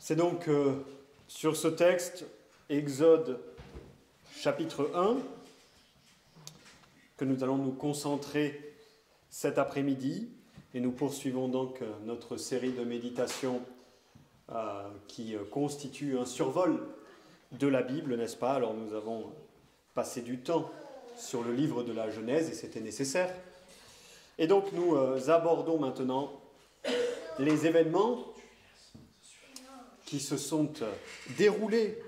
C'est donc sur ce texte, Exode chapitre 1, que nous allons nous concentrer cet après-midi. Et nous poursuivons donc notre série de méditations qui constitue un survol de la Bible, n'est-ce pas? Alors nous avons passé du temps sur le livre de la Genèse et c'était nécessaire. Et donc nous abordons maintenant les événements qui se sont déroulés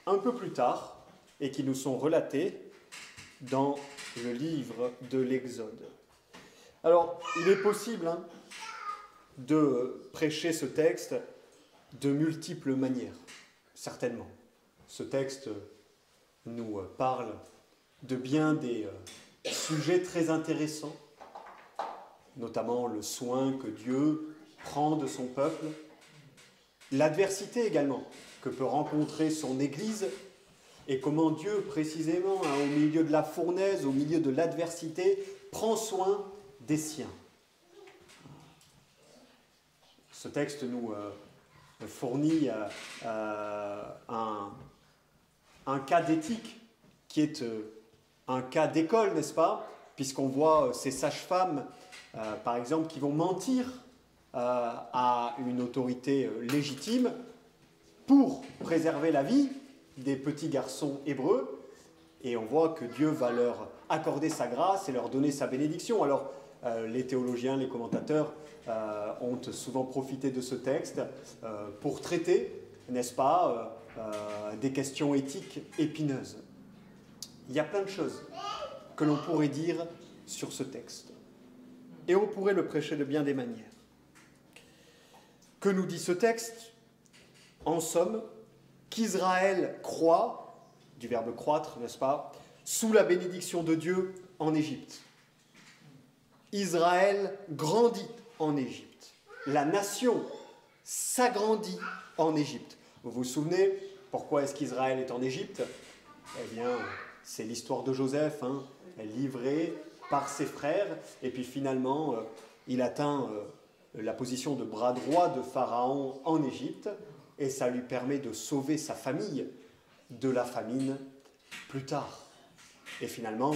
un peu plus tard et qui nous sont relatés dans le livre de l'Exode. Alors, il est possible de prêcher ce texte de multiples manières, certainement. Ce texte nous parle de bien des sujets très intéressants, notamment le soin que Dieu prend de son peuple, l'adversité également que peut rencontrer son Église et comment Dieu, précisément, au milieu de la fournaise, au milieu de l'adversité, prend soin des siens. Ce texte nous fournit un cas d'éthique qui est un cas d'école, n'est-ce pas? Puisqu'on voit ces sages-femmes, par exemple, qui vont mentir à une autorité légitime pour préserver la vie des petits garçons hébreux. Et on voit que Dieu va leur accorder sa grâce et leur donner sa bénédiction. Alors, les théologiens, les commentateurs ont souvent profité de ce texte pour traiter, n'est-ce pas, des questions éthiques épineuses. Il y a plein de choses que l'on pourrait dire sur ce texte. Et on pourrait le prêcher de bien des manières. Que nous dit ce texte? En somme, qu'Israël croît, du verbe croître, n'est-ce pas, sous la bénédiction de Dieu en Égypte. Israël grandit en Égypte. La nation s'agrandit en Égypte. Vous vous souvenez, pourquoi est-ce qu'Israël est en Égypte? Eh bien, c'est l'histoire de Joseph, livré par ses frères, et puis finalement, il atteint la position de bras droit de Pharaon en Égypte, et ça lui permet de sauver sa famille de la famine plus tard. Et finalement,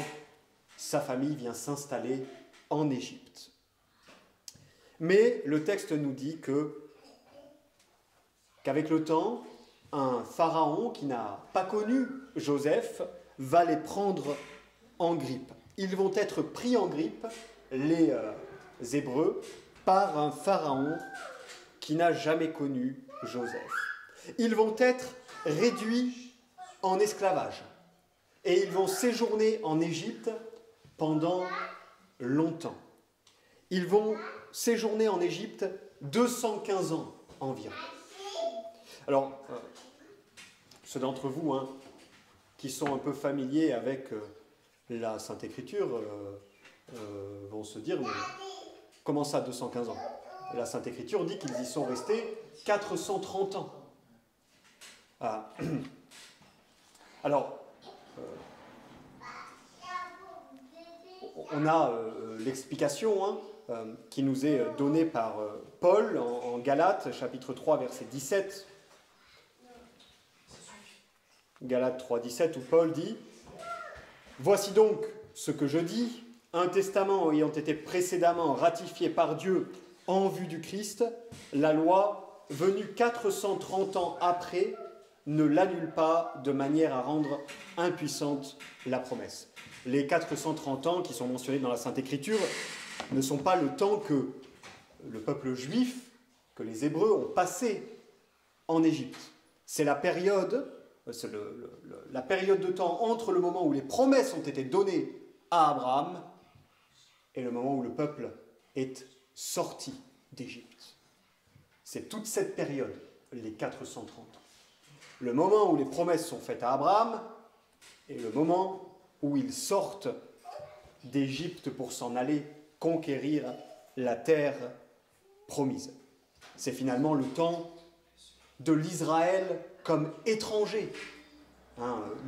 sa famille vient s'installer en Égypte. Mais le texte nous dit qu'avec le temps, un pharaon qui n'a pas connu Joseph va les prendre en grippe. Ils vont être pris en grippe, les Hébreux, par un pharaon qui n'a jamais connu Joseph. Ils vont être réduits en esclavage et ils vont séjourner en Égypte pendant longtemps. Ils vont séjourner en Égypte 215 ans environ. Alors, ceux d'entre vous qui sont un peu familiers avec la Sainte Écriture vont se dire, mais comment ça 215 ans? La Sainte Écriture dit qu'ils y sont restés 430 ans. Alors, on a l'explication qui nous est donnée par Paul en Galates, chapitre 3, verset 17. Galates 3, 17, où Paul dit « Voici donc ce que je dis, un testament ayant été précédemment ratifié par Dieu en vue du Christ, la loi, venue 430 ans après, ne l'annule pas de manière à rendre impuissante la promesse. » Les 430 ans qui sont mentionnés dans la Sainte Écriture ne sont pas le temps que le peuple juif, que les Hébreux ont passé en Égypte. C'est la période, la période de temps entre le moment où les promesses ont été données à Abraham et le moment où le peuple est sorti d'Égypte. C'est toute cette période, les 430 ans. Le moment où les promesses sont faites à Abraham et le moment où ils sortent d'Égypte pour s'en aller conquérir la terre promise. C'est finalement le temps de l'Israël comme étranger.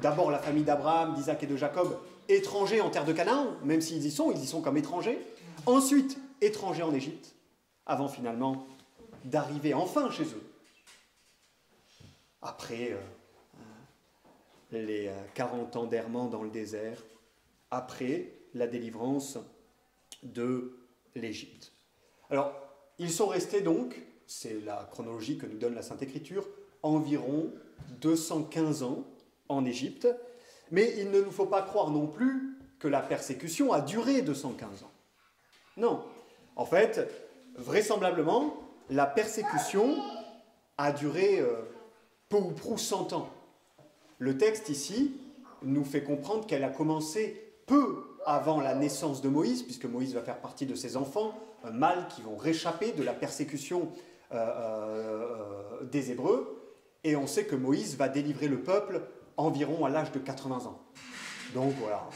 D'abord la famille d'Abraham, d'Isaac et de Jacob, étrangers en terre de Canaan, même s'ils y sont comme étrangers. Ensuite, étrangers en Égypte, avant finalement d'arriver enfin chez eux. Après les 40 ans d'errement dans le désert, après la délivrance de l'Égypte. Alors, ils sont restés donc, c'est la chronologie que nous donne la Sainte Écriture, environ 215 ans en Égypte, mais il ne nous faut pas croire non plus que la persécution a duré 215 ans. Non. En fait, vraisemblablement, la persécution a duré peu ou prou 100 ans. Le texte ici nous fait comprendre qu'elle a commencé peu avant la naissance de Moïse, puisque Moïse va faire partie de ses enfants, mâles qui vont réchapper de la persécution des Hébreux, et on sait que Moïse va délivrer le peuple environ à l'âge de 80 ans. Donc voilà,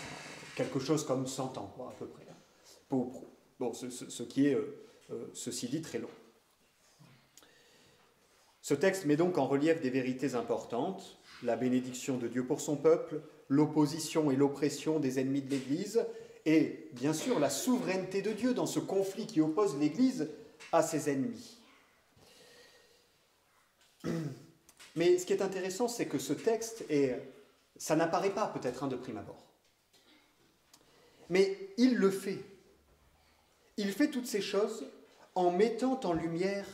quelque chose comme 100 ans, à peu près. Peu ou prou. Bon, ce qui est, ceci dit, très long. Ce texte met donc en relief des vérités importantes, la bénédiction de Dieu pour son peuple, l'opposition et l'oppression des ennemis de l'Église, et bien sûr la souveraineté de Dieu dans ce conflit qui oppose l'Église à ses ennemis. Mais ce qui est intéressant, c'est que ce texte, ça n'apparaît pas peut-être de prime abord, mais il le fait. Il fait toutes ces choses en mettant en lumière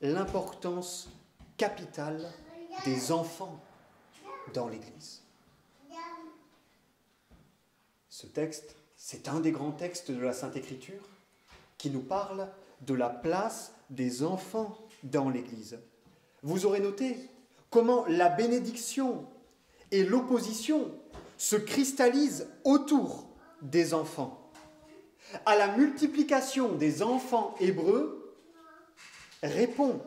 l'importance capitale des enfants dans l'Église. Ce texte, c'est un des grands textes de la Sainte Écriture qui nous parle de la place des enfants dans l'Église. Vous aurez noté comment la bénédiction et l'opposition se cristallisent autour des enfants. À la multiplication des enfants hébreux répond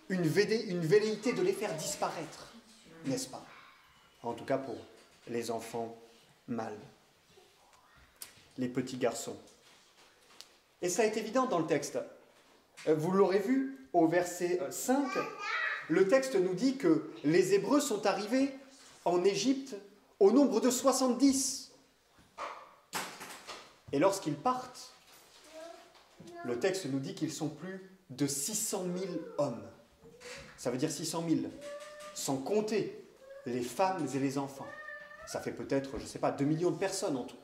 une velléité de les faire disparaître, n'est-ce pas? En tout cas pour les enfants mâles, les petits garçons. Et ça est évident dans le texte. Vous l'aurez vu au verset 5, le texte nous dit que les Hébreux sont arrivés en Égypte au nombre de 70. Et lorsqu'ils partent, le texte nous dit qu'ils sont plus de 600 000 hommes. Ça veut dire 600 000, sans compter les femmes et les enfants. Ça fait peut-être, je ne sais pas, 2 millions de personnes en tout.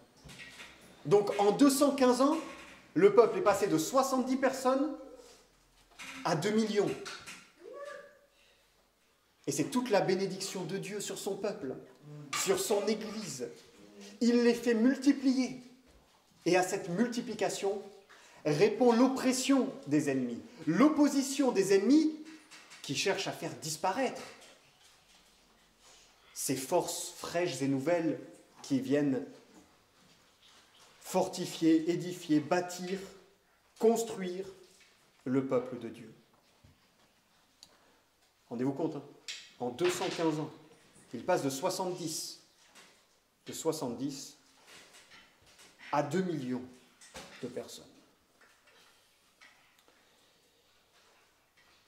Donc en 215 ans, le peuple est passé de 70 personnes à 2 millions. Et c'est toute la bénédiction de Dieu sur son peuple, sur son Église. Il les fait multiplier. Et à cette multiplication répond l'oppression des ennemis, l'opposition des ennemis qui cherchent à faire disparaître ces forces fraîches et nouvelles qui viennent fortifier, édifier, bâtir, construire le peuple de Dieu. Rendez-vous compte, hein, en 215 ans, il passe de 70 à 2 millions de personnes.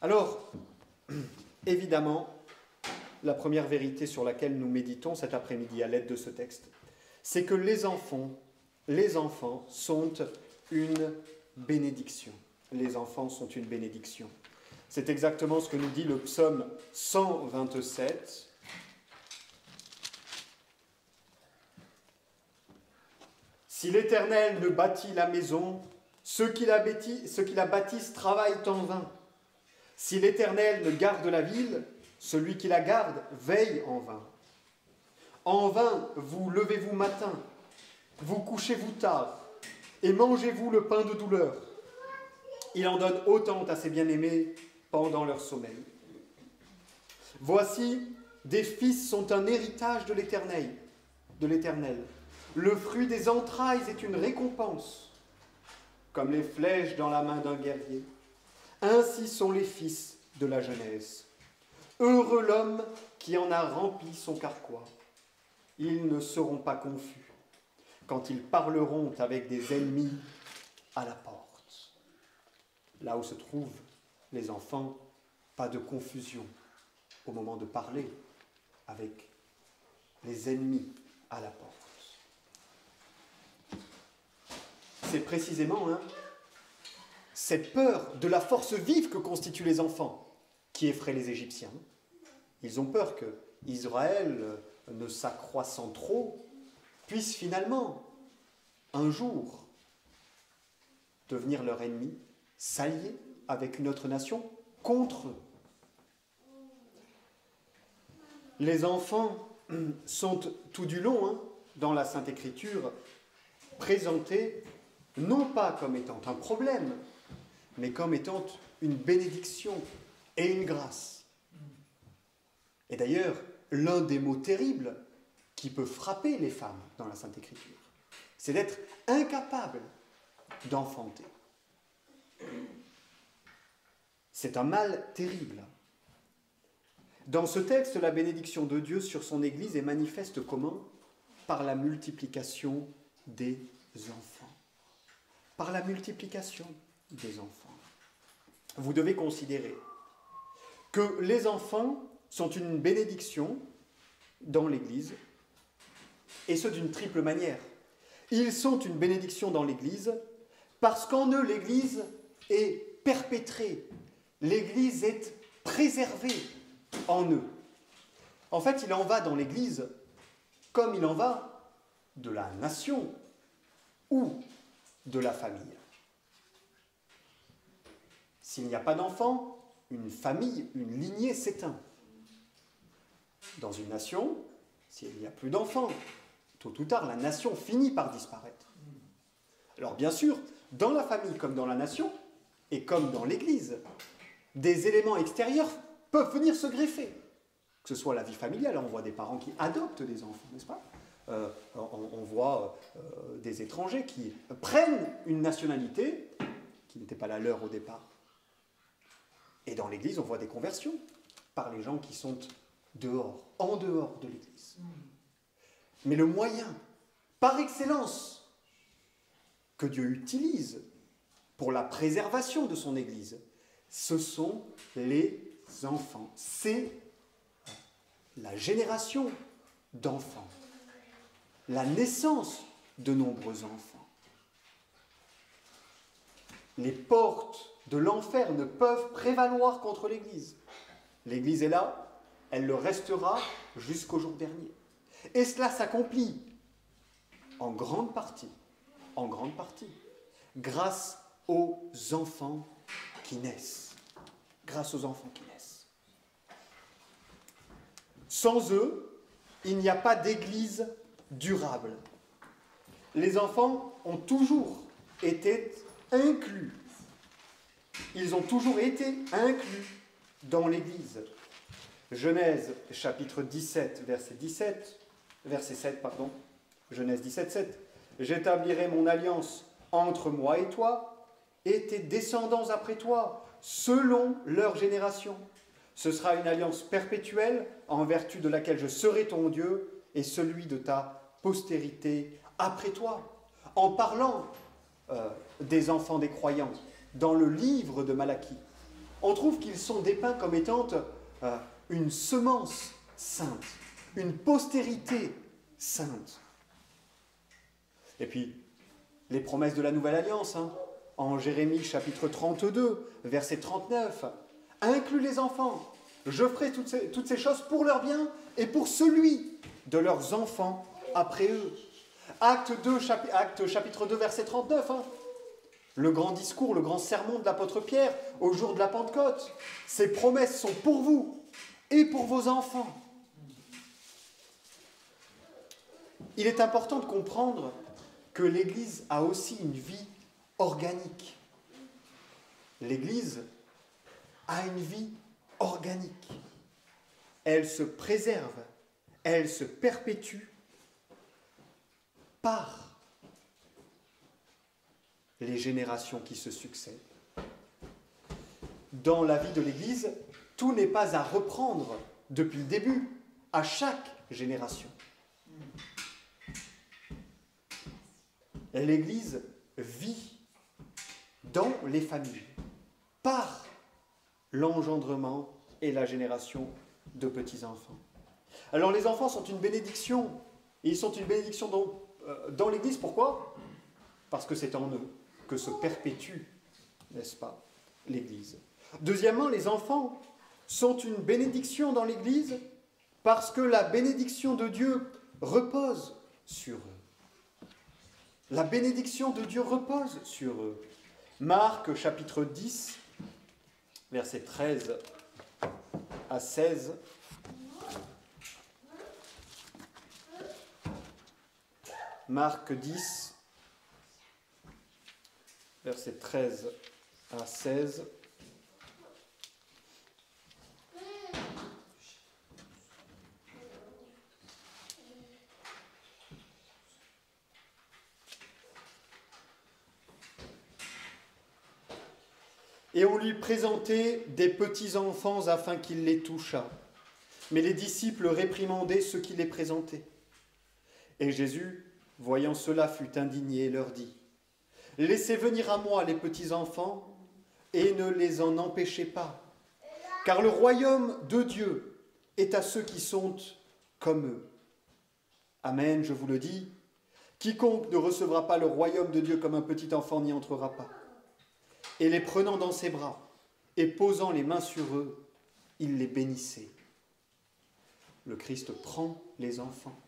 Alors, évidemment, la première vérité sur laquelle nous méditons cet après-midi à l'aide de ce texte, c'est que les enfants sont une bénédiction. Les enfants sont une bénédiction. C'est exactement ce que nous dit le psaume 127. Si l'Éternel ne bâtit la maison, ceux qui la bâtissent travaillent en vain. Si l'Éternel ne garde la ville, celui qui la garde veille en vain. En vain, vous levez-vous matin, vous couchez-vous tard, et mangez-vous le pain de douleur. Il en donne autant à ses bien-aimés pendant leur sommeil. Voici, des fils sont un héritage de l'Éternel. Le fruit des entrailles est une récompense, comme les flèches dans la main d'un guerrier. Ainsi sont les fils de la jeunesse. Heureux l'homme qui en a rempli son carquois. Ils ne seront pas confus quand ils parleront avec des ennemis à la porte. Là où se trouvent les enfants, pas de confusion au moment de parler avec les ennemis à la porte. C'est précisément cette peur de la force vive que constituent les enfants qui effraie les Égyptiens. Ils ont peur que Israël, ne s'accroissant trop, puisse finalement, un jour, devenir leur ennemi, s'allier avec une autre nation contre eux. Les enfants sont tout du long, dans la Sainte Écriture, présentés non pas comme étant un problème, mais comme étant une bénédiction et une grâce. Et d'ailleurs, l'un des mots terribles qui peut frapper les femmes dans la Sainte Écriture, c'est d'être incapable d'enfanter. C'est un mal terrible. Dans ce texte, la bénédiction de Dieu sur son Église est manifeste comment ? Par la multiplication des enfants. Par la multiplication des enfants. Vous devez considérer que les enfants sont une bénédiction dans l'Église, et ce d'une triple manière. Ils sont une bénédiction dans l'Église parce qu'en eux, l'Église est perpétrée. L'Église est préservée en eux. En fait, il en va dans l'Église comme il en va de la nation ou de la famille. S'il n'y a pas d'enfants, une famille, une lignée s'éteint. Dans une nation, s'il n'y a plus d'enfants, tôt ou tard, la nation finit par disparaître. Alors bien sûr, dans la famille comme dans la nation, et comme dans l'Église, des éléments extérieurs peuvent venir se greffer. Que ce soit la vie familiale, on voit des parents qui adoptent des enfants, n'est-ce pas ? On voit des étrangers qui prennent une nationalité qui n'était pas la leur au départ. Et dans l'Église, on voit des conversions par les gens qui sont dehors, en dehors de l'Église. Mais le moyen, par excellence, que Dieu utilise pour la préservation de son Église, ce sont les enfants. C'est la génération d'enfants, la naissance de nombreux enfants. Les portes de l'enfer ne peuvent prévaloir contre l'Église. L'Église est là, elle le restera jusqu'au jour dernier. Et cela s'accomplit en grande partie, grâce aux enfants qui naissent. Grâce aux enfants qui naissent. Sans eux, il n'y a pas d'église durable. Les enfants ont toujours été inclus. Ils ont toujours été inclus dans l'église. Genèse chapitre 17, verset 7, Genèse 17, 7. J'établirai mon alliance entre moi et toi, et tes descendants après toi, selon leur génération. Ce sera une alliance perpétuelle, en vertu de laquelle je serai ton Dieu, et celui de ta postérité après toi. En parlant des enfants des croyants, dans le livre de Malachie, on trouve qu'ils sont dépeints comme étant une semence sainte, une postérité sainte. Et puis, les promesses de la Nouvelle Alliance, en Jérémie chapitre 32, verset 39, inclut les enfants. Je ferai toutes ces choses pour leur bien et pour celui de leurs enfants après eux. Acte chapitre 2, verset 39, le grand discours, le grand sermon de l'apôtre Pierre au jour de la Pentecôte. Ces promesses sont pour vous et pour vos enfants. Il est important de comprendre que l'Église a aussi une vie organique. L'Église a une vie organique. Elle se préserve, elle se perpétue par les générations qui se succèdent. Dans la vie de l'Église, tout n'est pas à reprendre depuis le début, à chaque génération. L'Église vit dans les familles, par l'engendrement et la génération de petits-enfants. Alors les enfants sont une bénédiction, et ils sont une bénédiction dans l'Église. Pourquoi ? Parce que c'est en eux que se perpétue n'est-ce pas, l'Église. Deuxièmement, les enfants sont une bénédiction dans l'Église parce que la bénédiction de Dieu repose sur eux. La bénédiction de Dieu repose sur eux. Marc chapitre 10, versets 13 à 16. Marc 10, versets 13 à 16. Et on lui présentait des petits enfants afin qu'il les touchât. Mais les disciples réprimandaient ceux qui les présentaient. Et Jésus, voyant cela, fut indigné et leur dit : Laissez venir à moi les petits enfants et ne les en empêchez pas, car le royaume de Dieu est à ceux qui sont comme eux. Amen, je vous le dis, quiconque ne recevra pas le royaume de Dieu comme un petit enfant n'y entrera pas. Et les prenant dans ses bras et posant les mains sur eux, il les bénissait. Le Christ prend les enfants.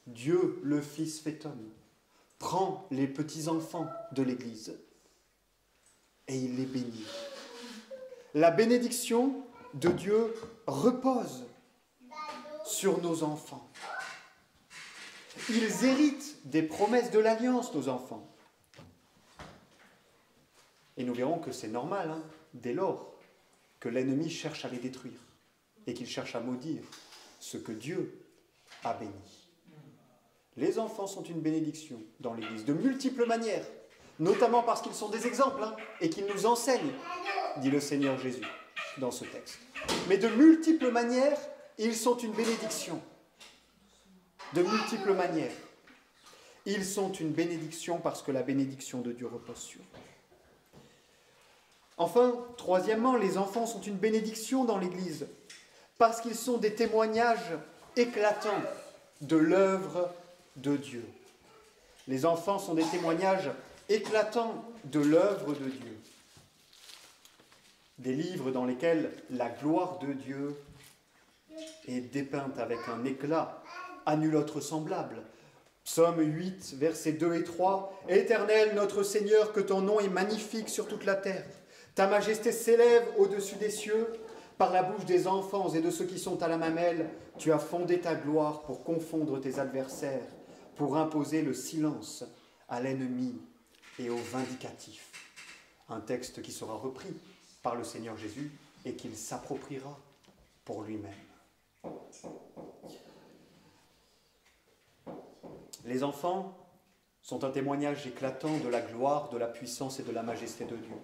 Dieu, le Fils fait homme, prend les petits-enfants de l'Église et il les bénit. La bénédiction de Dieu repose sur nos enfants. Ils héritent des promesses de l'Alliance, nos enfants. Et nous verrons que c'est normal, dès lors que l'ennemi cherche à les détruire et qu'il cherche à maudire ce que Dieu a béni. Les enfants sont une bénédiction dans l'Église de multiples manières, notamment parce qu'ils sont des exemples et qu'ils nous enseignent, dit le Seigneur Jésus dans ce texte. Mais de multiples manières, ils sont une bénédiction. De multiples manières. Ils sont une bénédiction parce que la bénédiction de Dieu repose sur eux. Enfin, troisièmement, les enfants sont une bénédiction dans l'Église parce qu'ils sont des témoignages éclatants de l'œuvre de Dieu. Les enfants sont des témoignages éclatants de l'œuvre de Dieu. Des livres dans lesquels la gloire de Dieu est dépeinte avec un éclat à nul autre semblable. Psaume 8, versets 2 et 3. « Éternel, notre Seigneur, que ton nom est magnifique sur toute la terre. Ta majesté s'élève au-dessus des cieux. Par la bouche des enfants et de ceux qui sont à la mamelle, tu as fondé ta gloire pour confondre tes adversaires, pour imposer le silence à l'ennemi et au vindicatif. » Un texte qui sera repris par le Seigneur Jésus et qu'il s'appropriera pour lui-même. Les enfants sont un témoignage éclatant de la gloire, de la puissance et de la majesté de Dieu.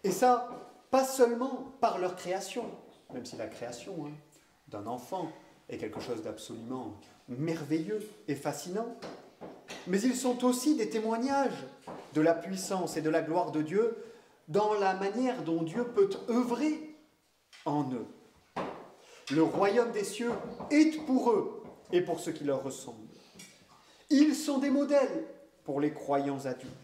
Et ça, pas seulement par leur création, même si la création d'un enfant est quelque chose d'absolument merveilleux et fascinant, mais ils sont aussi des témoignages de la puissance et de la gloire de Dieu dans la manière dont Dieu peut œuvrer en eux. Le royaume des cieux est pour eux et pour ceux qui leur ressemblent. Ils sont des modèles pour les croyants adultes.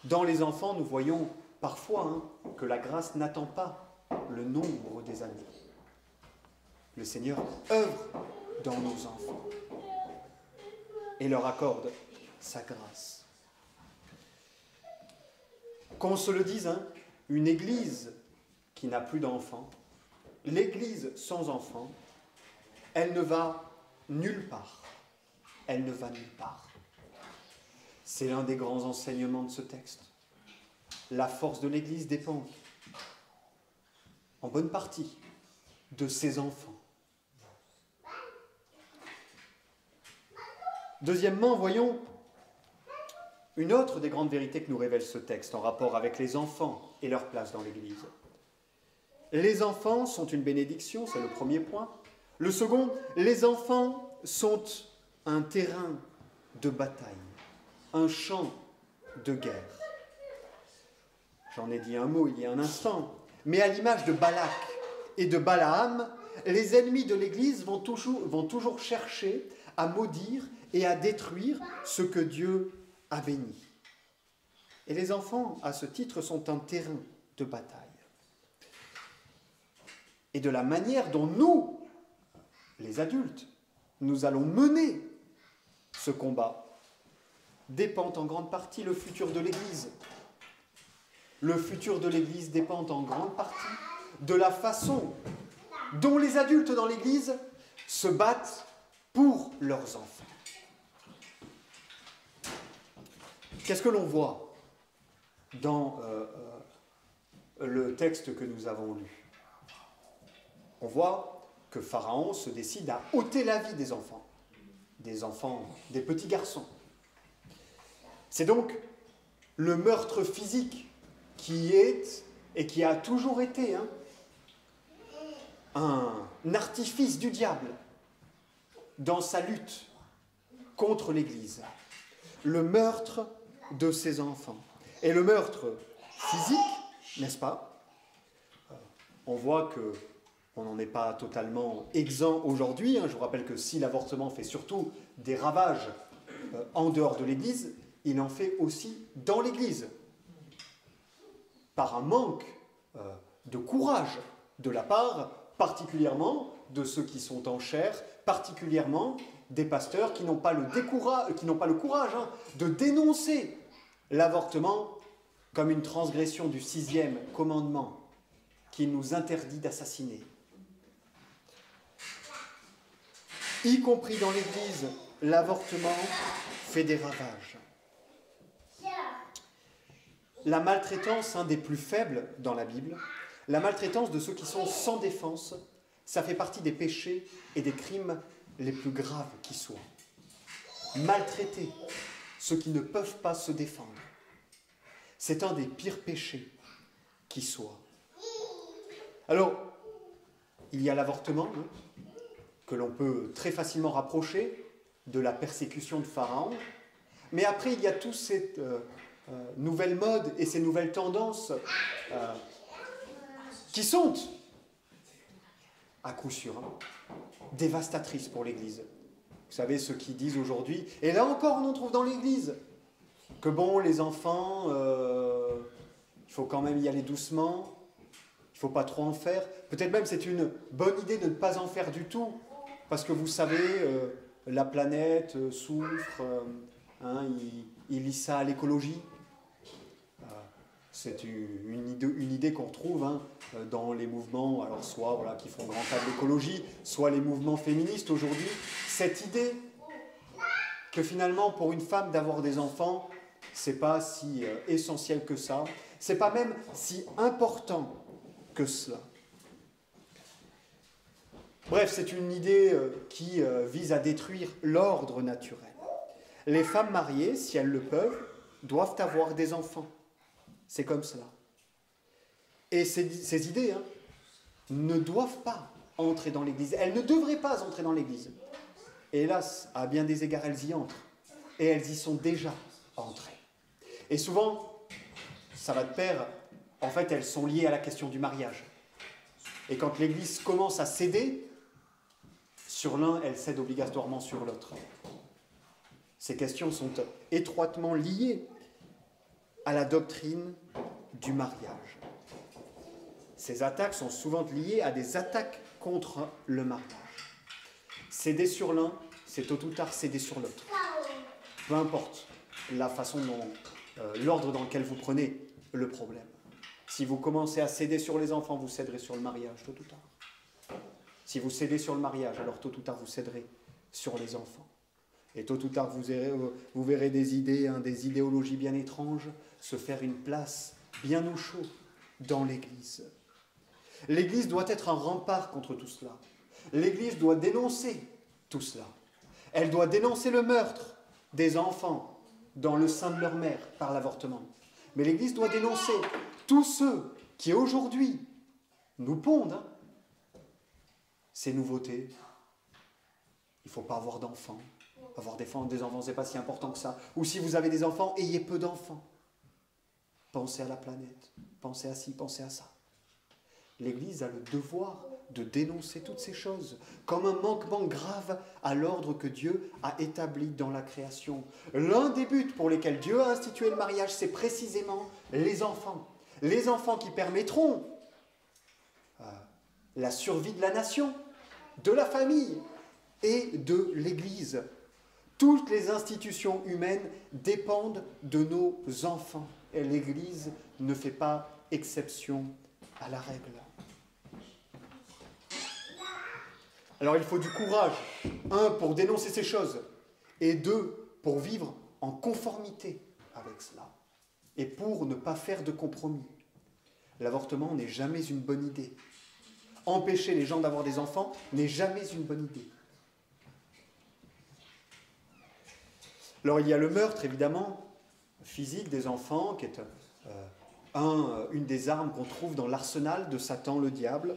Dans les enfants, nous voyons parfois que la grâce n'attend pas le nombre des années. Le Seigneur œuvre dans nos enfants et leur accorde sa grâce. Qu'on se le dise, une église qui n'a plus d'enfants, l'église sans enfants, elle ne va nulle part. Elle ne va nulle part. C'est l'un des grands enseignements de ce texte. La force de l'Église dépend, en bonne partie, de ses enfants. Deuxièmement, voyons une autre des grandes vérités que nous révèle ce texte en rapport avec les enfants et leur place dans l'Église. Les enfants sont une bénédiction, c'est le premier point. Le second, les enfants sont un terrain de bataille, un champ de guerre. J'en ai dit un mot il y a un instant, mais à l'image de Balak et de Balaam, les ennemis de l'Église vont toujours chercher à maudire et à détruire ce que Dieu a béni. Et les enfants, à ce titre, sont un terrain de bataille. Et de la manière dont nous, les adultes, nous allons mener ce combat, dépend en grande partie le futur de l'Église. Le futur de l'Église dépend en grande partie de la façon dont les adultes dans l'Église se battent pour leurs enfants. Qu'est-ce que l'on voit dans le texte que nous avons lu? On voit que Pharaon se décide à ôter la vie des enfants, des petits garçons. C'est donc le meurtre physique qui est et qui a toujours été un artifice du diable dans sa lutte contre l'Église. Le meurtre de ses enfants. Et le meurtre physique, n'est-ce pas? On voit que on n'en est pas totalement exempt aujourd'hui. Je vous rappelle que si l'avortement fait surtout des ravages en dehors de l'Église, il en fait aussi dans l'Église. Par un manque de courage de la part, particulièrement de ceux qui sont en chair, particulièrement des pasteurs qui n'ont pas le courage de dénoncer l'avortement comme une transgression du 6e commandement qui nous interdit d'assassiner. Y compris dans l'Église, l'avortement fait des ravages. La maltraitance, des plus faibles dans la Bible, la maltraitance de ceux qui sont sans défense, ça fait partie des péchés et des crimes les plus graves qui soient. Maltraiter ceux qui ne peuvent pas se défendre, c'est un des pires péchés qui soient. Alors, il y a l'avortement, que l'on peut très facilement rapprocher de la persécution de Pharaon, mais après il y a toutes ces nouvelles modes et ces nouvelles tendances qui sont, à coup sûr, dévastatrices pour l'Église. Vous savez, ceux qui disent aujourd'hui, et là encore on en trouve dans l'Église, que bon, les enfants, il faut quand même y aller doucement, il ne faut pas trop en faire. Peut-être même c'est une bonne idée de ne pas en faire du tout, parce que vous savez, la planète souffre, il lie ça à l'écologie. C'est une idée qu'on retrouve dans les mouvements, alors soit qui font grand cas de l'écologie, soit les mouvements féministes aujourd'hui. Cette idée que finalement, pour une femme d'avoir des enfants, c'est pas si essentiel que ça, c'est pas même si important que cela. Bref, c'est une idée qui vise à détruire l'ordre naturel. Les femmes mariées, si elles le peuvent, doivent avoir des enfants. C'est comme cela. Et ces idées ne doivent pas entrer dans l'Église. Elles ne devraient pas entrer dans l'Église. Et hélas, à bien des égards, elles y entrent. Et elles y sont déjà entrées. Et souvent, ça va de pair, en fait, elles sont liées à la question du mariage. Et quand l'Église commence à céder sur l'un, elle cède obligatoirement sur l'autre. Ces questions sont étroitement liées à la doctrine du mariage. Ces attaques sont souvent liées à des attaques contre le mariage. Céder sur l'un, c'est tôt ou tard céder sur l'autre. Peu importe la façon dont, l'ordre dans lequel vous prenez le problème. Si vous commencez à céder sur les enfants, vous céderez sur le mariage, tôt ou tard. Si vous cédez sur le mariage, alors tôt ou tard vous céderez sur les enfants. Et tôt ou tard vous verrez des idées, des idéologies bien étranges se faire une place bien au chaud dans l'Église. L'Église doit être un rempart contre tout cela. L'Église doit dénoncer tout cela. Elle doit dénoncer le meurtre des enfants dans le sein de leur mère par l'avortement. Mais l'Église doit dénoncer tous ceux qui aujourd'hui nous pondent ces nouveautés. Il ne faut pas avoir d'enfants. Avoir des enfants, ce n'est pas si important que ça. Ou si vous avez des enfants, ayez peu d'enfants. Pensez à la planète. Pensez à ci, pensez à ça. L'Église a le devoir de dénoncer toutes ces choses comme un manquement grave à l'ordre que Dieu a établi dans la création. L'un des buts pour lesquels Dieu a institué le mariage, c'est précisément les enfants. Les enfants qui permettront la survie de la nation, de la famille et de l'Église. Toutes les institutions humaines dépendent de nos enfants. Et l'Église ne fait pas exception à la règle. Alors il faut du courage, un, pour dénoncer ces choses, et deux, pour vivre en conformité avec cela, et pour ne pas faire de compromis. L'avortement n'est jamais une bonne idée. Empêcher les gens d'avoir des enfants n'est jamais une bonne idée. Alors il y a le meurtre, évidemment, physique des enfants, qui est une des armes qu'on trouve dans l'arsenal de Satan, le diable.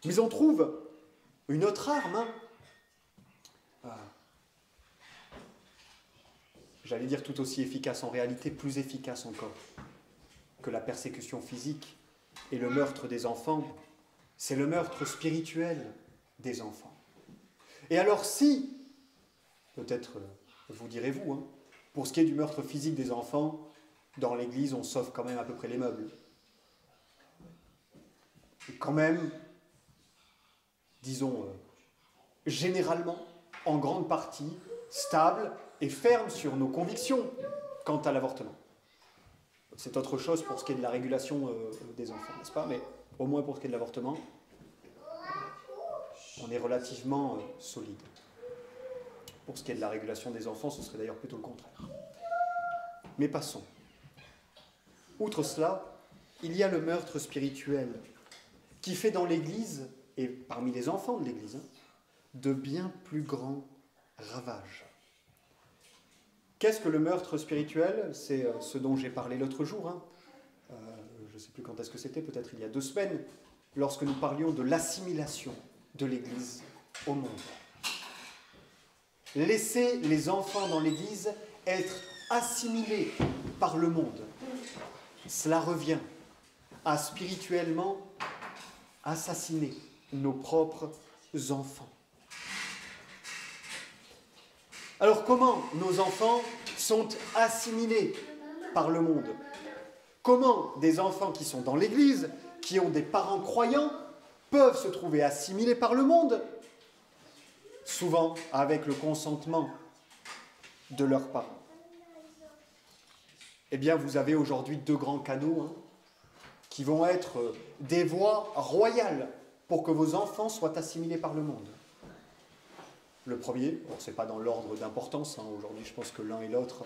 Mais on trouve une autre arme, j'allais dire tout aussi efficace, en réalité plus efficace encore que la persécution physique et le meurtre des enfants, c'est le meurtre spirituel des enfants. Et alors si, peut-être vous direz-vous, pour ce qui est du meurtre physique des enfants, dans l'Église on sauve quand même à peu près les meubles. Et quand même, disons, généralement, en grande partie, stable et ferme sur nos convictions quant à l'avortement. C'est autre chose pour ce qui est de la régulation des enfants, n'est-ce pas? Mais au moins pour ce qui est de l'avortement, on est relativement solide. Pour ce qui est de la régulation des enfants, ce serait d'ailleurs plutôt le contraire. Mais passons. Outre cela, il y a le meurtre spirituel qui fait dans l'Église, et parmi les enfants de l'Église, de bien plus grands ravages. Qu'est-ce que le meurtre spirituel? C'est ce dont j'ai parlé l'autre jour. Je ne sais plus quand est-ce que c'était, peut-être il y a 2 semaines, lorsque nous parlions de l'assimilation de l'Église au monde. Laisser les enfants dans l'Église être assimilés par le monde, cela revient à spirituellement assassiner nos propres enfants. Alors comment nos enfants sont assimilés par le monde? Comment des enfants qui sont dans l'Église, qui ont des parents croyants, peuvent se trouver assimilés par le monde, souvent avec le consentement de leurs parents? Eh bien, vous avez aujourd'hui 2 grands canaux qui vont être des voies royales pour que vos enfants soient assimilés par le monde. Le premier, bon, ce n'est pas dans l'ordre d'importance, aujourd'hui je pense que l'un et l'autre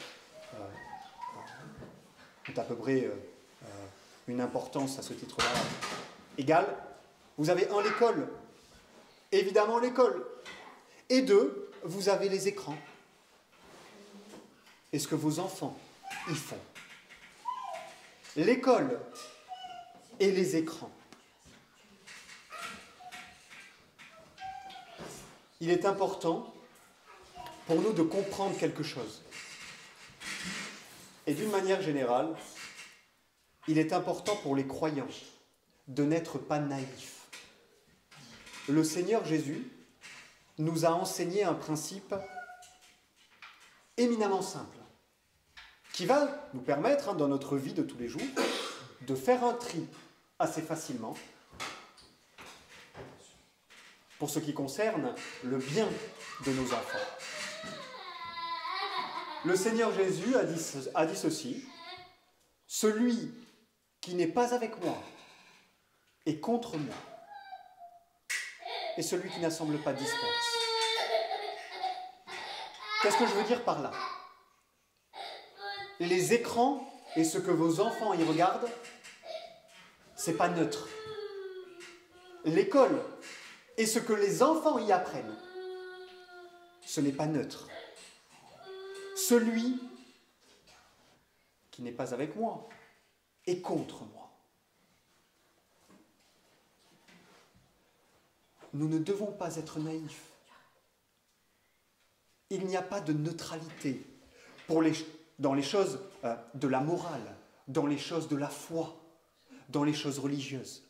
ont à peu près une importance à ce titre-là égale. Vous avez 1, l'école, évidemment l'école, et 2, vous avez les écrans. Et ce que vos enfants y font. L'école et les écrans. Il est important pour nous de comprendre quelque chose. Et d'une manière générale, il est important pour les croyants de n'être pas naïfs. Le Seigneur Jésus nous a enseigné un principe éminemment simple, qui va nous permettre, dans notre vie de tous les jours, de faire un tri assez facilement pour ce qui concerne le bien de nos enfants. Le Seigneur Jésus a dit ceci: « Celui qui n'est pas avec moi est contre moi, et celui qui n'assemble pas disperse. » Qu'est-ce que je veux dire par là? Les écrans et ce que vos enfants y regardent, c'est pas neutre. L'école et ce que les enfants y apprennent, ce n'est pas neutre. Celui qui n'est pas avec moi est contre moi. Nous ne devons pas être naïfs. Il n'y a pas de neutralité dans les choses de la morale, dans les choses de la foi, dans les choses religieuses.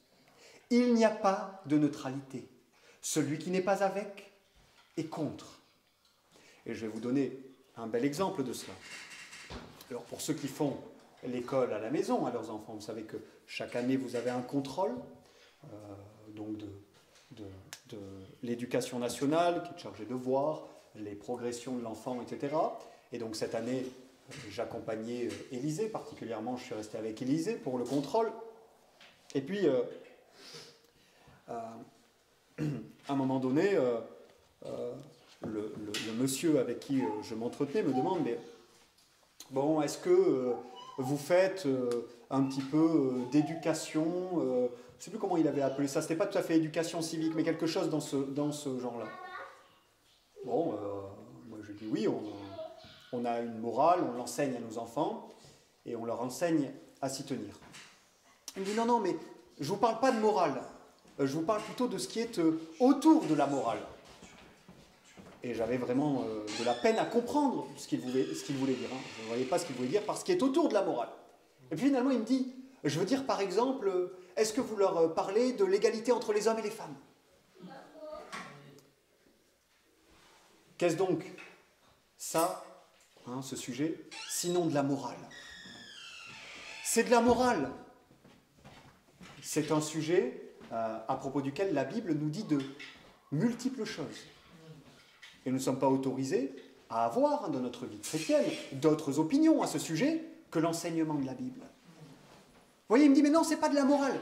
Il n'y a pas de neutralité. Celui qui n'est pas avec est contre. Et je vais vous donner un bel exemple de cela. Alors pour ceux qui font l'école à la maison à leurs enfants, vous savez que chaque année vous avez un contrôle donc de l'éducation nationale qui est chargée de voir les progressions de l'enfant, etc. Et donc cette année, j'accompagnais Élisée, particulièrement je suis resté avec Élisée pour le contrôle. Et puis, à un moment donné, le monsieur avec qui je m'entretenais me demande, mais bon, est-ce que vous faites un petit peu d'éducation, je ne sais plus comment il avait appelé ça, c'était pas tout à fait éducation civique, mais quelque chose dans ce genre-là. Bon, moi je dis oui, on a une morale, on l'enseigne à nos enfants, et on leur enseigne à s'y tenir. Il me dit non, mais je ne vous parle pas de morale, je vous parle plutôt de ce qui est autour de la morale. Et j'avais vraiment de la peine à comprendre ce qu'il voulait dire. Hein. Je ne voyais pas ce qu'il voulait dire par ce qui est autour de la morale. Et puis finalement, il me dit, je veux dire par exemple, est-ce que vous leur parlez de l'égalité entre les hommes et les femmes? Qu'est-ce donc ça, hein, ce sujet, sinon de la morale? C'est de la morale. C'est un sujet à propos duquel la Bible nous dit de multiples choses. Et nous ne sommes pas autorisés à avoir dans notre vie chrétienne d'autres opinions à ce sujet que l'enseignement de la Bible. Vous voyez, il me dit, mais non, ce n'est pas de la morale.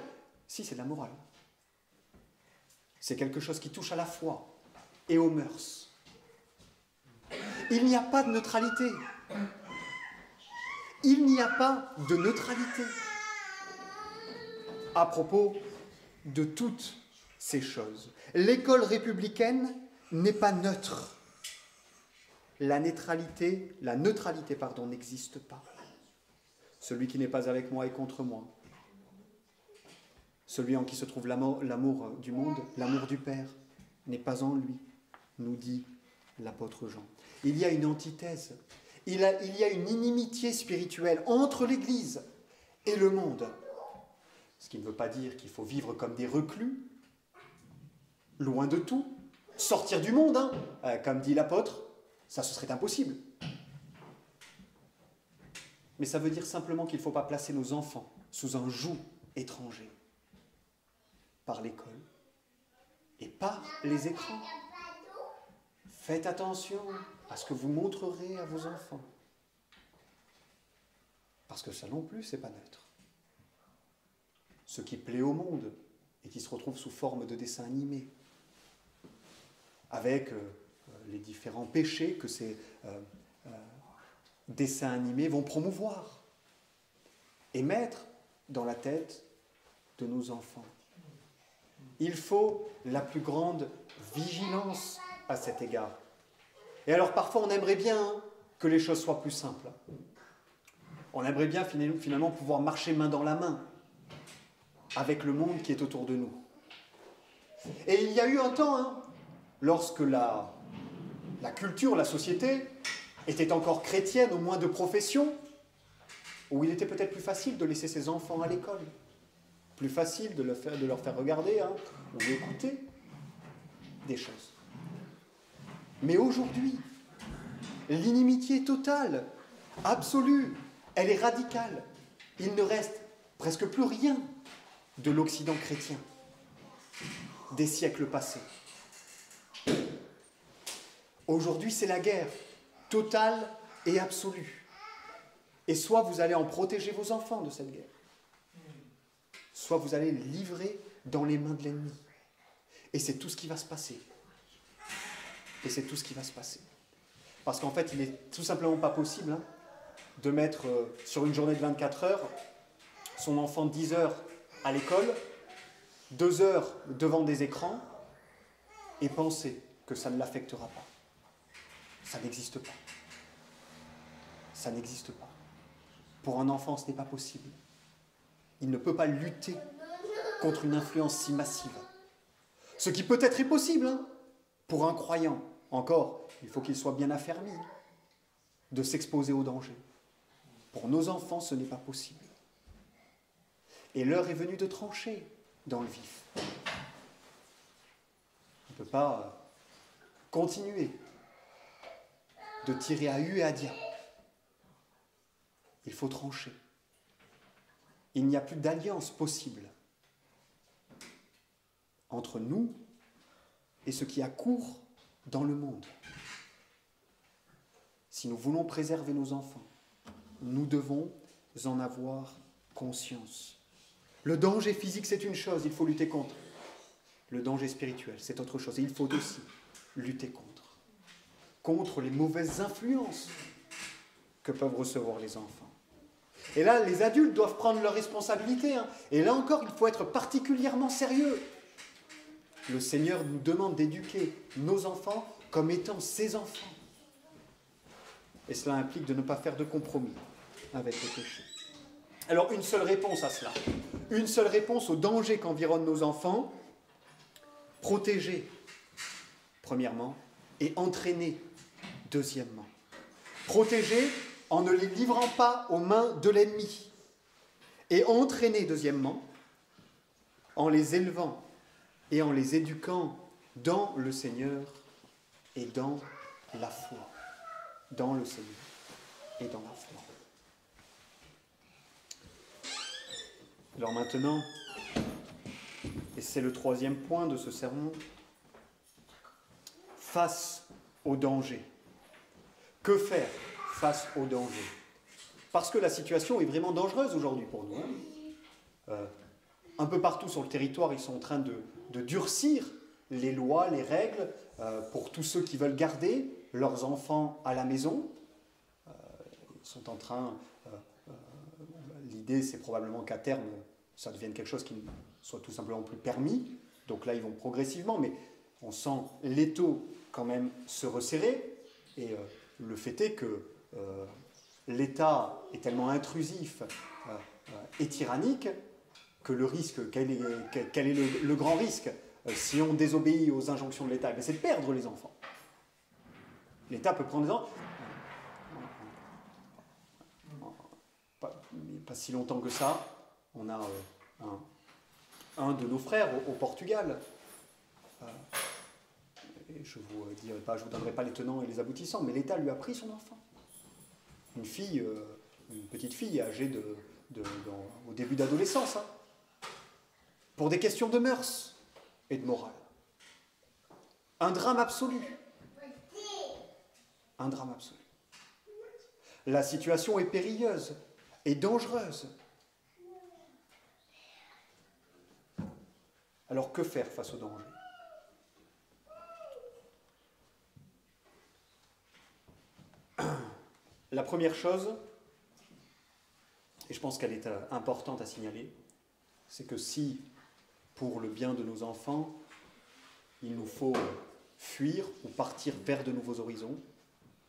Si, c'est de la morale. C'est quelque chose qui touche à la foi et aux mœurs. Il n'y a pas de neutralité. Il n'y a pas de neutralité à propos de toutes ces choses. L'école républicaine n'est pas neutre. La neutralité, n'existe pas. Celui qui n'est pas avec moi est contre moi. Celui en qui se trouve l'amour du monde, l'amour du Père, n'est pas en lui, nous dit l'apôtre Jean. Il y a une antithèse, il y a une inimitié spirituelle entre l'Église et le monde. Ce qui ne veut pas dire qu'il faut vivre comme des reclus, loin de tout, sortir du monde, hein, comme dit l'apôtre, ça ce serait impossible. Mais ça veut dire simplement qu'il ne faut pas placer nos enfants sous un joug étranger par l'école et par les écrans. Faites attention à ce que vous montrerez à vos enfants. Parce que ça non plus, c'est pas neutre. Ce qui plaît au monde et qui se retrouve sous forme de dessins animés, avec les différents péchés que ces dessins animés vont promouvoir et mettre dans la tête de nos enfants. Il faut la plus grande vigilance à cet égard. Et alors parfois on aimerait bien que les choses soient plus simples. On aimerait bien finalement pouvoir marcher main dans la main avec le monde qui est autour de nous. Et il y a eu un temps, lorsque la culture, la société était encore chrétienne, au moins de profession, où il était peut-être plus facile de laisser ses enfants à l'école, plus facile de leur faire regarder ou écouter des choses. Mais aujourd'hui, l'inimitié totale, absolue, elle est radicale. Il ne reste presque plus rien de l'Occident chrétien des siècles passés. Aujourd'hui, c'est la guerre totale et absolue. Et soit vous allez en protéger vos enfants de cette guerre, soit vous allez les livrer dans les mains de l'ennemi. Et c'est tout ce qui va se passer. Et c'est tout ce qui va se passer. Parce qu'en fait, il n'est tout simplement pas possible de mettre sur une journée de 24 heures son enfant 10 heures à l'école, 2 heures devant des écrans, et penser que ça ne l'affectera pas. Ça n'existe pas. Ça n'existe pas. Pour un enfant, ce n'est pas possible. Il ne peut pas lutter contre une influence si massive. Ce qui peut-être est possible, pour un croyant. Encore, il faut qu'il soit bien affermi de s'exposer au danger. Pour nos enfants, ce n'est pas possible. Et l'heure est venue de trancher. dans le vif. On ne peut pas continuer de tirer à hue et à dia. Il faut trancher. Il n'y a plus d'alliance possible entre nous et ce qui a cours dans le monde. Si nous voulons préserver nos enfants, nous devons en avoir conscience. Le danger physique, c'est une chose, il faut lutter contre. Le danger spirituel, c'est autre chose. Et il faut aussi lutter contre les mauvaises influences que peuvent recevoir les enfants. Et là, les adultes doivent prendre leurs responsabilités. Et là encore, il faut être particulièrement sérieux. Le Seigneur nous demande d'éduquer nos enfants comme étant ses enfants. Et cela implique de ne pas faire de compromis avec le péché. Alors, une seule réponse à cela. Une seule réponse au danger qu'environnent nos enfants. Protéger, premièrement, et entraîner, deuxièmement. Protéger en ne les livrant pas aux mains de l'ennemi. Et entraîner, deuxièmement, en les élevant et en les éduquant dans le Seigneur et dans la foi. Dans le Seigneur et dans la foi. Alors maintenant, et c'est le troisième point de ce sermon, face au danger. Que faire face au danger? Parce que la situation est vraiment dangereuse aujourd'hui pour nous. Un peu partout sur le territoire, ils sont en train de durcir les lois, les règles pour tous ceux qui veulent garder leurs enfants à la maison. Ils sont en train... l'idée, c'est probablement qu'à terme, ça devienne quelque chose qui ne soit tout simplement plus permis. Donc là, ils vont progressivement, mais on sent l'étau quand même se resserrer. Et le fait est que l'État est tellement intrusif et tyrannique que le risque, quel est le grand risque si on désobéit aux injonctions de l'État? C'est de perdre les enfants. L'État peut prendre des enfants. Pas si longtemps que ça, on a un de nos frères au Portugal. Et je vous donnerai pas les tenants et les aboutissants, mais l'État lui a pris son enfant. Une petite fille âgée au début d'adolescence, pour des questions de mœurs et de morale. Un drame absolu. Un drame absolu. La situation est périlleuse et dangereuse. Alors que faire face au danger? La première chose, et je pense qu'elle est importante à signaler, c'est que si, pour le bien de nos enfants, il nous faut fuir ou partir vers de nouveaux horizons,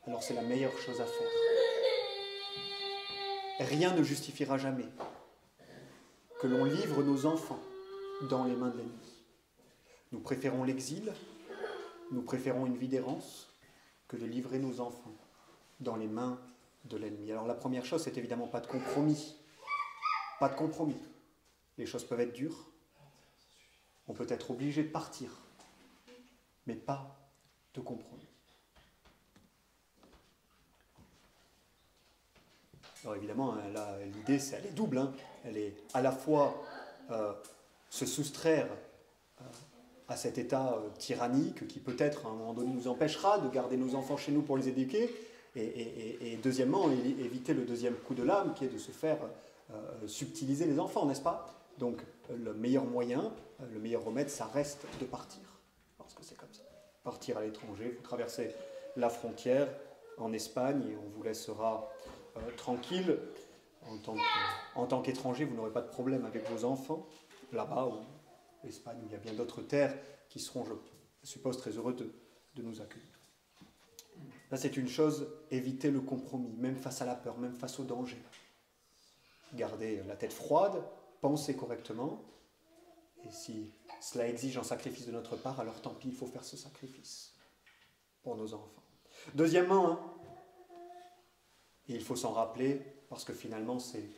alors c'est la meilleure chose à faire. Rien ne justifiera jamais que l'on livre nos enfants dans les mains de l'ennemi. Nous préférons l'exil, nous préférons une vie d'errance que de livrer nos enfants dans les mains de l'ennemi. Alors la première chose, c'est évidemment pas de compromis. Pas de compromis. Les choses peuvent être dures. On peut être obligé de partir. Mais pas de compromis. Alors évidemment, là, l'idée, elle est double. Elle est à la fois se soustraire à cet état tyrannique qui peut-être à un moment donné nous empêchera de garder nos enfants chez nous pour les éduquer, et deuxièmement, éviter le deuxième coup de lame qui est de se faire subtiliser les enfants, n'est-ce pas? Donc le meilleur moyen, le meilleur remède, ça reste de partir, parce que c'est comme ça. Partir à l'étranger, vous traversez la frontière en Espagne et on vous laissera tranquille. En tant qu'étranger, vous n'aurez pas de problème avec vos enfants, là-bas, ou l'Espagne, où il y a bien d'autres terres qui seront, je suppose, très heureux de nous accueillir. Là, c'est une chose, éviter le compromis, même face à la peur, même face au danger. Garder la tête froide, penser correctement, et si cela exige un sacrifice de notre part, alors tant pis, il faut faire ce sacrifice pour nos enfants. Deuxièmement, et il faut s'en rappeler, parce que finalement, c'est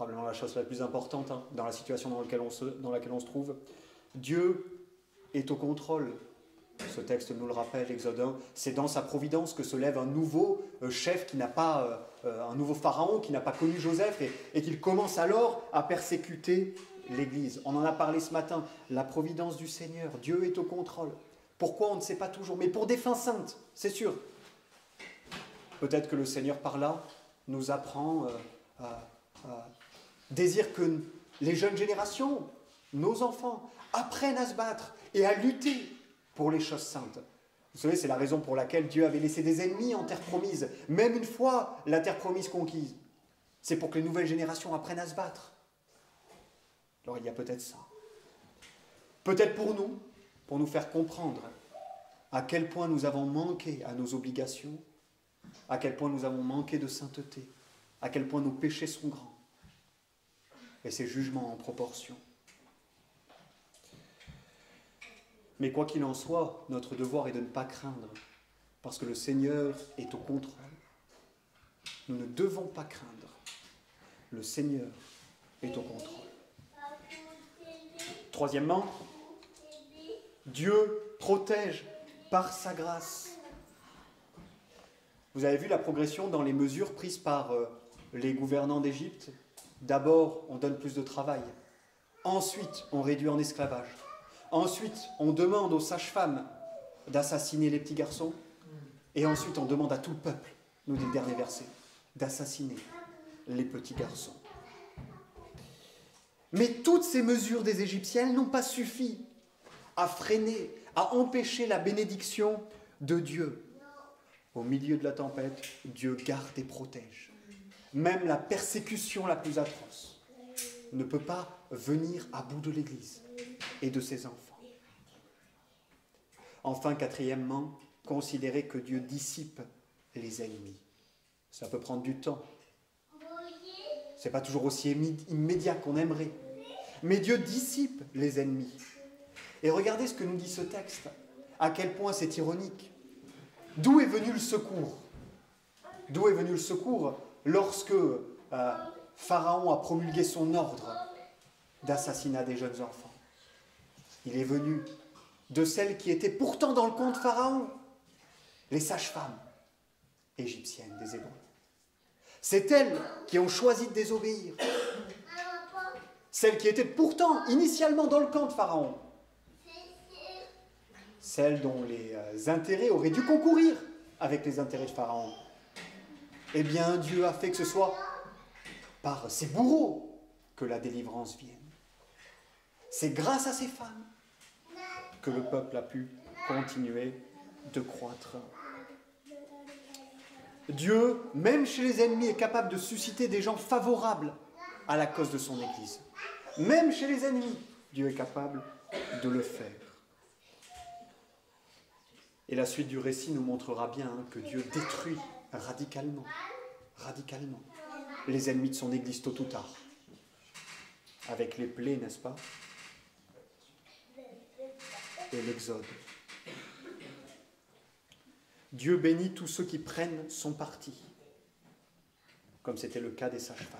probablement la chose la plus importante dans la situation dans laquelle on se trouve. Dieu est au contrôle. Ce texte nous le rappelle, Exode 1. C'est dans sa providence que se lève un nouveau chef qui n'a pas, un nouveau pharaon qui n'a pas connu Joseph et qu'il commence alors à persécuter l'Église. On en a parlé ce matin. La providence du Seigneur. Dieu est au contrôle. Pourquoi on ne sait pas toujours, mais pour des fins saintes, c'est sûr. Peut-être que le Seigneur par là nous apprend désire que les jeunes générations, nos enfants, apprennent à se battre et à lutter pour les choses saintes. Vous savez, c'est la raison pour laquelle Dieu avait laissé des ennemis en terre promise, même une fois la terre promise conquise. C'est pour que les nouvelles générations apprennent à se battre. Alors il y a peut-être ça. Peut-être pour nous faire comprendre à quel point nous avons manqué à nos obligations, à quel point nous avons manqué de sainteté, à quel point nos péchés sont grands, et ses jugements en proportion. Mais quoi qu'il en soit, notre devoir est de ne pas craindre, parce que le Seigneur est au contrôle. Nous ne devons pas craindre. Le Seigneur est au contrôle. Troisièmement, Dieu protège par sa grâce. Vous avez vu la progression dans les mesures prises par les gouvernants d'Égypte. D'abord, on donne plus de travail. Ensuite, on réduit en esclavage. Ensuite, on demande aux sages-femmes d'assassiner les petits garçons. Et ensuite, on demande à tout le peuple, nous dit le dernier verset, d'assassiner les petits garçons. Mais toutes ces mesures des Égyptiens n'ont pas suffi à freiner, à empêcher la bénédiction de Dieu. Au milieu de la tempête, Dieu garde et protège. Même la persécution la plus atroce ne peut pas venir à bout de l'Église et de ses enfants. Enfin, quatrièmement, considérez que Dieu dissipe les ennemis. Ça peut prendre du temps. Ce n'est pas toujours aussi immédiat qu'on aimerait. Mais Dieu dissipe les ennemis. Et regardez ce que nous dit ce texte. À quel point c'est ironique. D'où est venu le secours? D'où est venu le secours lorsque Pharaon a promulgué son ordre d'assassinat des jeunes enfants? Il est venu de celles qui étaient pourtant dans le camp de Pharaon, les sages-femmes égyptiennes des Hébreux. C'est elles qui ont choisi de désobéir. Celles qui étaient pourtant initialement dans le camp de Pharaon. Celles dont les intérêts auraient dû concourir avec les intérêts de Pharaon. Eh bien, Dieu a fait que ce soit par ses bourreaux que la délivrance vienne. C'est grâce à ces femmes que le peuple a pu continuer de croître. Dieu, même chez les ennemis, est capable de susciter des gens favorables à la cause de son Église. Même chez les ennemis, Dieu est capable de le faire. Et la suite du récit nous montrera bien que Dieu détruit radicalement les ennemis de son Église tôt ou tard. Avec les plaies, n'est-ce pas? Et l'Exode. Dieu bénit tous ceux qui prennent son parti, comme c'était le cas des sages-femmes.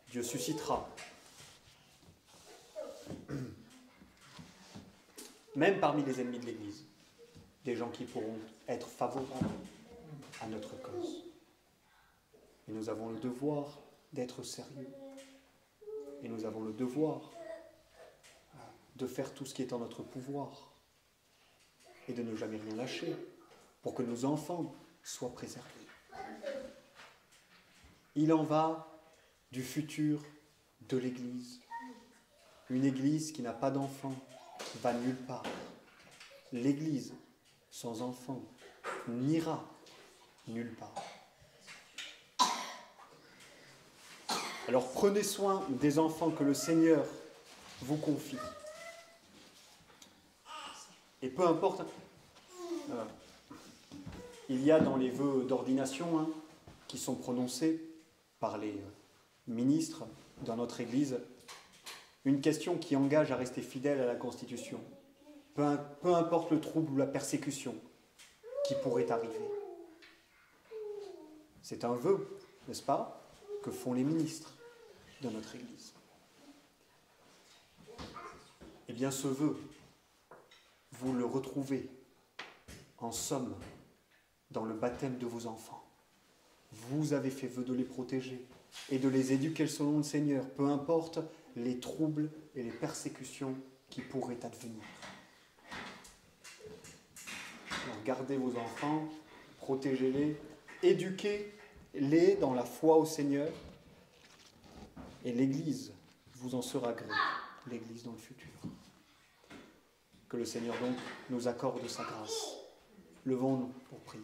Dieu suscitera, même parmi les ennemis de l'Église, des gens qui pourront être favorables à notre cause. Et nous avons le devoir d'être sérieux. Et nous avons le devoir de faire tout ce qui est en notre pouvoir et de ne jamais rien lâcher pour que nos enfants soient préservés. Il en va du futur de l'Église. Une Église qui n'a pas d'enfants va nulle part. L'Église sans enfants n'ira nulle part. Alors prenez soin des enfants que le Seigneur vous confie. Et peu importe, il y a dans les vœux d'ordination qui sont prononcés par les ministres dans notre Église, une question qui engage à rester fidèle à la Constitution, peu importe le trouble ou la persécution qui pourrait arriver. C'est un vœu, n'est-ce pas? que font les ministres de notre Église. Eh bien, ce vœu, vous le retrouvez en somme dans le baptême de vos enfants. Vous avez fait vœu de les protéger et de les éduquer selon le Seigneur, peu importe les troubles et les persécutions qui pourraient advenir. Alors, gardez vos enfants, protégez-les, éduquez-les dans la foi au Seigneur, et l'Église vous en sera gré, l'Église dans le futur. Que le Seigneur donc nous accorde sa grâce. Levons-nous pour prier.